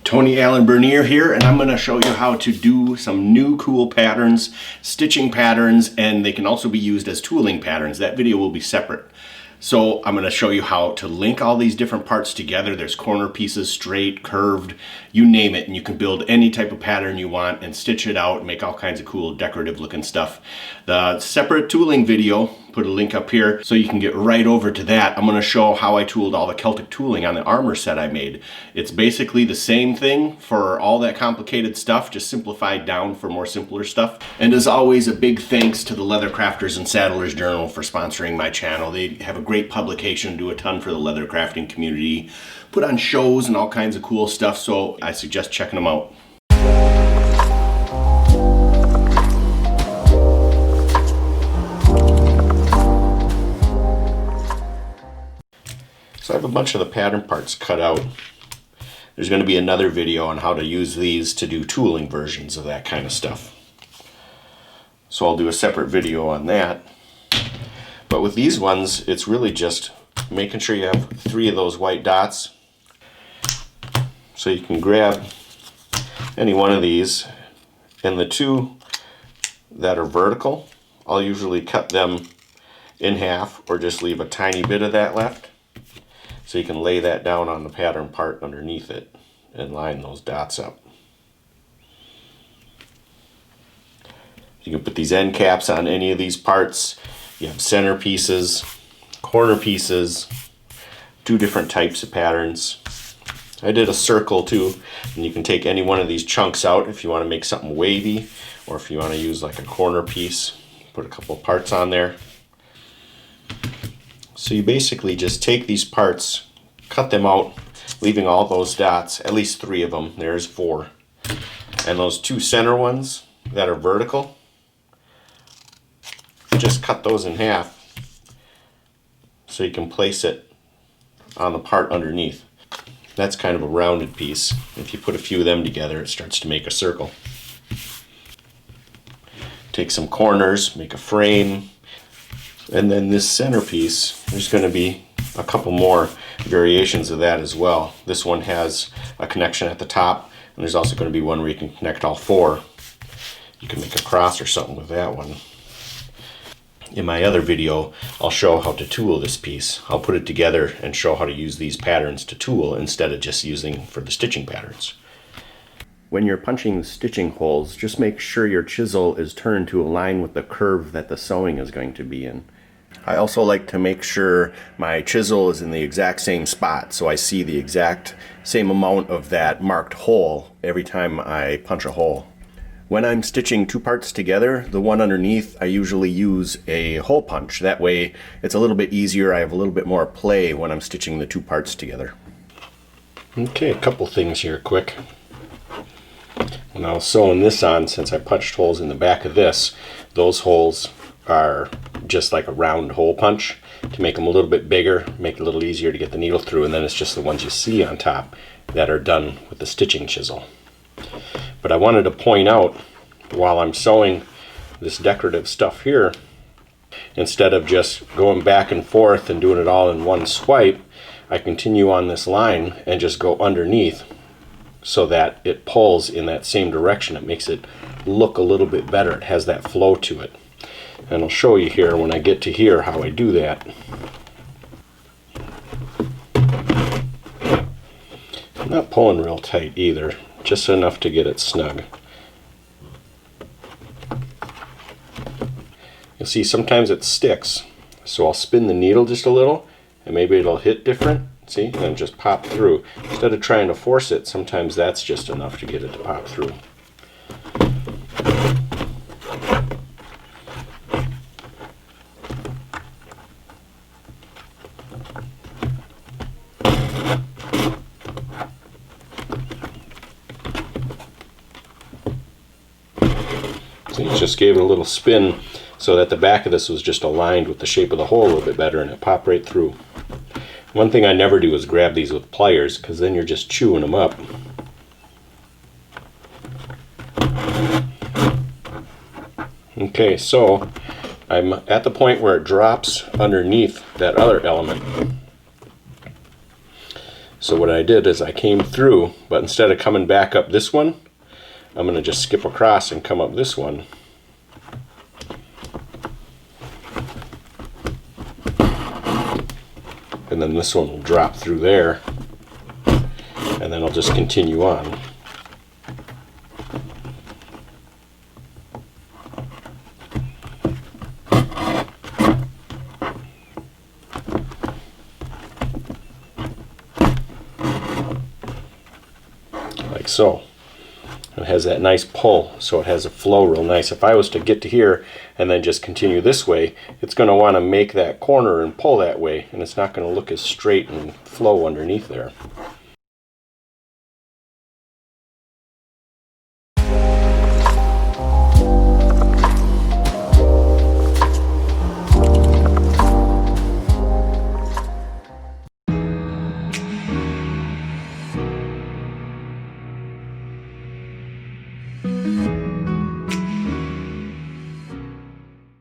Tony Allen Bernier here, and I'm going to show you how to do some new cool patterns, stitching patterns, and they can also be used as tooling patterns. That video will be separate. So I'm going to show you how to link all these different parts together. There's corner pieces, straight, curved, you name it, and you can build any type of pattern you want and stitch it out and make all kinds of cool decorative looking stuff. The separate tooling video, put a link up here so you can get right over to that. I'm going to show how I tooled all the Celtic tooling on the armor set I made. It's basically the same thing for all that complicated stuff, just simplified down for more simpler stuff. And as always, a big thanks to the Leather Crafters and Saddlers Journal for sponsoring my channel. They have a great publication, do a ton for the leather crafting community, put on shows and all kinds of cool stuff, so I suggest checking them out. So I have a bunch of the pattern parts cut out. There's going to be another video on how to use these to do tooling versions of that kind of stuff. So I'll do a separate video on that. But with these ones, it's really just making sure you have 3 of those white dots. So you can grab any one of these, and the 2 that are vertical, I'll usually cut them in half or just leave a tiny bit of that left. So you can lay that down on the pattern part underneath it and line those dots up. You can put these end caps on any of these parts. You have center pieces, corner pieces, 2 different types of patterns. I did a circle too, and you can take any one of these chunks out if you want to make something wavy, or if you want to use like a corner piece, put a couple parts on there. So you basically just take these parts, cut them out, leaving all those dots, at least 3 of them, there's 4. And those 2 center ones that are vertical, just cut those in half so you can place it on the part underneath. That's kind of a rounded piece. If you put a few of them together, it starts to make a circle. Take some corners, make a frame, and then this centerpiece, there's going to be a couple more variations of that as well. This one has a connection at the top, and there's also going to be one where you can connect all 4. You can make a cross or something with that one. In my other video, I'll show how to tool this piece. I'll put it together and show how to use these patterns to tool instead of just using for the stitching patterns. When you're punching the stitching holes, just make sure your chisel is turned to align with the curve that the sewing is going to be in. I also like to make sure my chisel is in the exact same spot, so I see the exact same amount of that marked hole every time I punch a hole. When I'm stitching 2 parts together, the one underneath, I usually use a hole punch. That way it's a little bit easier. I have a little bit more play when I'm stitching the 2 parts together. Okay, a couple things here quick. When I was sewing this on, since I punched holes in the back of this, those holes are just like a round hole punch to make them a little bit bigger, make it a little easier to get the needle through, and then it's just the ones you see on top that are done with the stitching chisel. But I wanted to point out, while I'm sewing this decorative stuff here, instead of just going back and forth and doing it all in one swipe, I continue on this line and just go underneath so that it pulls in that same direction. It makes it look a little bit better. It has that flow to it. And I'll show you here when I get to here how I do that. I'm not pulling real tight either, just enough to get it snug. You'll see sometimes it sticks, so I'll spin the needle just a little and maybe it'll hit different, see, and then just pop through. Instead of trying to force it, sometimes that's just enough to get it to pop through. Just gave it a little spin so that the back of this was just aligned with the shape of the hole a little bit better, and it popped right through. One thing I never do is grab these with pliers, because then you're just chewing them up. Okay, so I'm at the point where it drops underneath that other element. So what I did is I came through, but instead of coming back up this one, I'm going to just skip across and come up this one. And then this one will drop through there, and then I'll just continue on. Like so. It has that nice pull, so it has a flow real nice. If I was to get to here and then just continue this way, it's going to want to make that corner and pull that way, and it's not going to look as straight and flow underneath there.